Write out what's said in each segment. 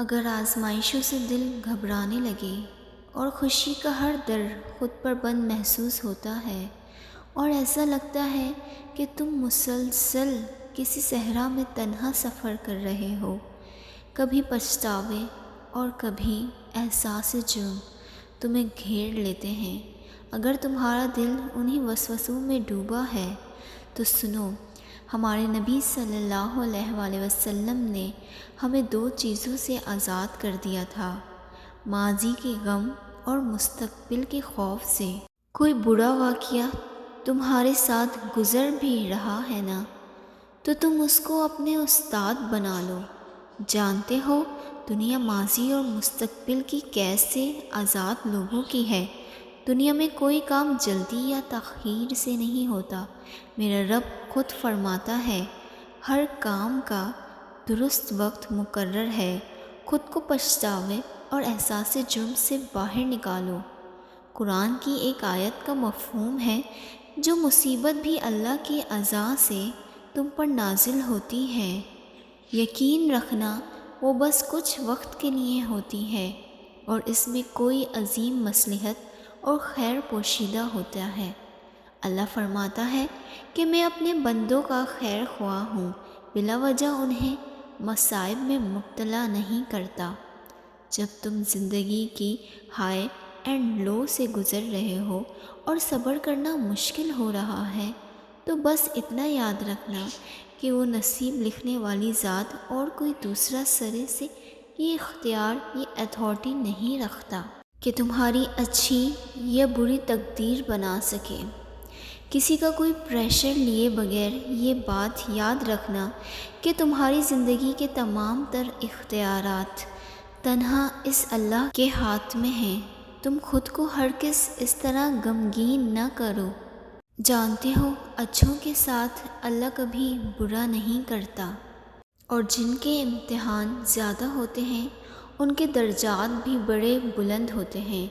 اگر آزمائشوں سے دل گھبرانے لگے اور خوشی کا ہر در خود پر بند محسوس ہوتا ہے اور ایسا لگتا ہے کہ تم مسلسل کسی صحرا میں تنہا سفر کر رہے ہو، کبھی پچھتاوے اور کبھی احساس جرم تمہیں گھیر لیتے ہیں، اگر تمہارا دل انہی وسوسوں میں ڈوبا ہے تو سنو، ہمارے نبی صلی اللہ علیہ وآلہ وسلم نے ہمیں دو چیزوں سے آزاد کر دیا تھا، ماضی کے غم اور مستقبل کے خوف سے۔ کوئی برا واقعہ تمہارے ساتھ گزر بھی رہا ہے نا، تو تم اس کو اپنے استاد بنا لو۔ جانتے ہو دنیا ماضی اور مستقبل کی قید سے آزاد لوگوں کی ہے۔ دنیا میں کوئی کام جلدی یا تاخیر سے نہیں ہوتا، میرا رب خود فرماتا ہے ہر کام کا درست وقت مقرر ہے۔ خود کو پچھتاوے اور احساس جرم سے باہر نکالو۔ قرآن کی ایک آیت کا مفہوم ہے، جو مصیبت بھی اللہ کی عزا سے تم پر نازل ہوتی ہے، یقین رکھنا وہ بس کچھ وقت کے لیے ہوتی ہے اور اس میں کوئی عظیم مصلحت اور خیر پوشیدہ ہوتا ہے۔ اللہ فرماتا ہے کہ میں اپنے بندوں کا خیر خواہ ہوں، بلا وجہ انہیں مصائب میں مبتلا نہیں کرتا۔ جب تم زندگی کی ہائی اینڈ لو سے گزر رہے ہو اور صبر کرنا مشکل ہو رہا ہے تو بس اتنا یاد رکھنا کہ وہ نصیب لکھنے والی ذات اور کوئی دوسرا سرے سے یہ اختیار، یہ اتھارٹی نہیں رکھتا کہ تمہاری اچھی یا بری تقدیر بنا سکے۔ کسی کا کوئی پریشر لیے بغیر یہ بات یاد رکھنا کہ تمہاری زندگی کے تمام تر اختیارات تنہا اس اللہ کے ہاتھ میں ہیں۔ تم خود کو ہرگز اس طرح غمگین نہ کرو۔ جانتے ہو اچھوں کے ساتھ اللہ کبھی برا نہیں کرتا، اور جن کے امتحان زیادہ ہوتے ہیں ان کے درجات بھی بڑے بلند ہوتے ہیں۔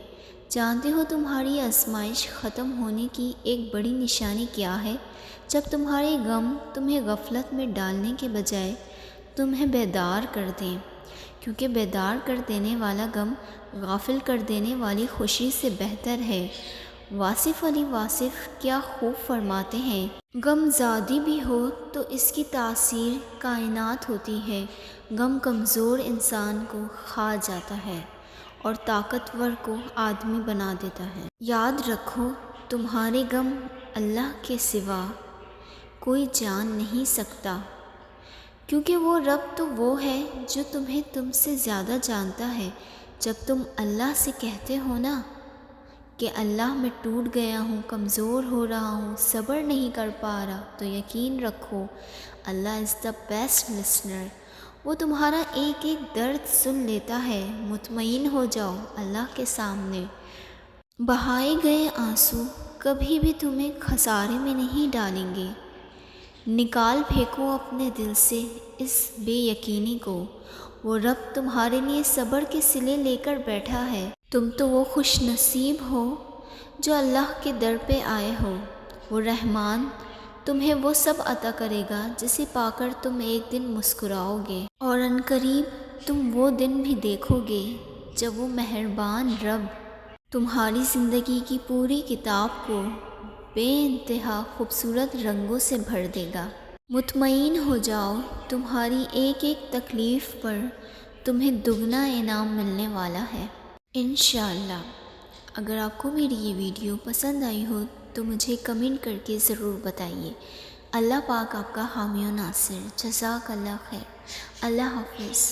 جانتے ہو تمہاری آزمائش ختم ہونے کی ایک بڑی نشانی کیا ہے؟ جب تمہارے غم تمہیں غفلت میں ڈالنے کے بجائے تمہیں بیدار کر دیں، کیونکہ بیدار کر دینے والا غم غافل کر دینے والی خوشی سے بہتر ہے۔ واصف علی واصف کیا خوب فرماتے ہیں، غم زیادہ بھی ہو تو اس کی تاثیر کائنات ہوتی ہے۔ غم کمزور انسان کو کھا جاتا ہے اور طاقتور کو آدمی بنا دیتا ہے۔ یاد رکھو تمہارے غم اللہ کے سوا کوئی جان نہیں سکتا، کیونکہ وہ رب تو وہ ہے جو تمہیں تم سے زیادہ جانتا ہے۔ جب تم اللہ سے کہتے ہو نا کہ اللہ میں ٹوٹ گیا ہوں، کمزور ہو رہا ہوں، صبر نہیں کر پا رہا، تو یقین رکھو اللہ از دا بیسٹ لسنر۔ وہ تمہارا ایک ایک درد سن لیتا ہے۔ مطمئن ہو جاؤ اللہ کے سامنے۔ بہائے گئے آنسو کبھی بھی تمہیں خسارے میں نہیں ڈالیں گے۔ نکال پھینکو اپنے دل سے اس بے یقینی کو، وہ رب تمہارے لیے صبر کے صلے لے کر بیٹھا ہے۔ تم تو وہ خوش نصیب ہو جو اللہ کے در پہ آئے ہو۔ وہ رحمان تمہیں وہ سب عطا کرے گا جسے پا کر تم ایک دن مسکراؤ گے، اور عنقریب تم وہ دن بھی دیکھو گے جب وہ مہربان رب تمہاری زندگی کی پوری کتاب کو بے انتہا خوبصورت رنگوں سے بھر دے گا۔ مطمئن ہو جاؤ تمہاری ایک ایک تکلیف پر تمہیں دگنا انعام ملنے والا ہے انشاءاللہ۔ اگر آپ کو میری یہ ویڈیو پسند آئی ہو تو مجھے کمنٹ کر کے ضرور بتائیے۔ اللہ پاک آپ کا حامی و ناصر۔ جزاک اللہ خیر۔ اللہ حافظ۔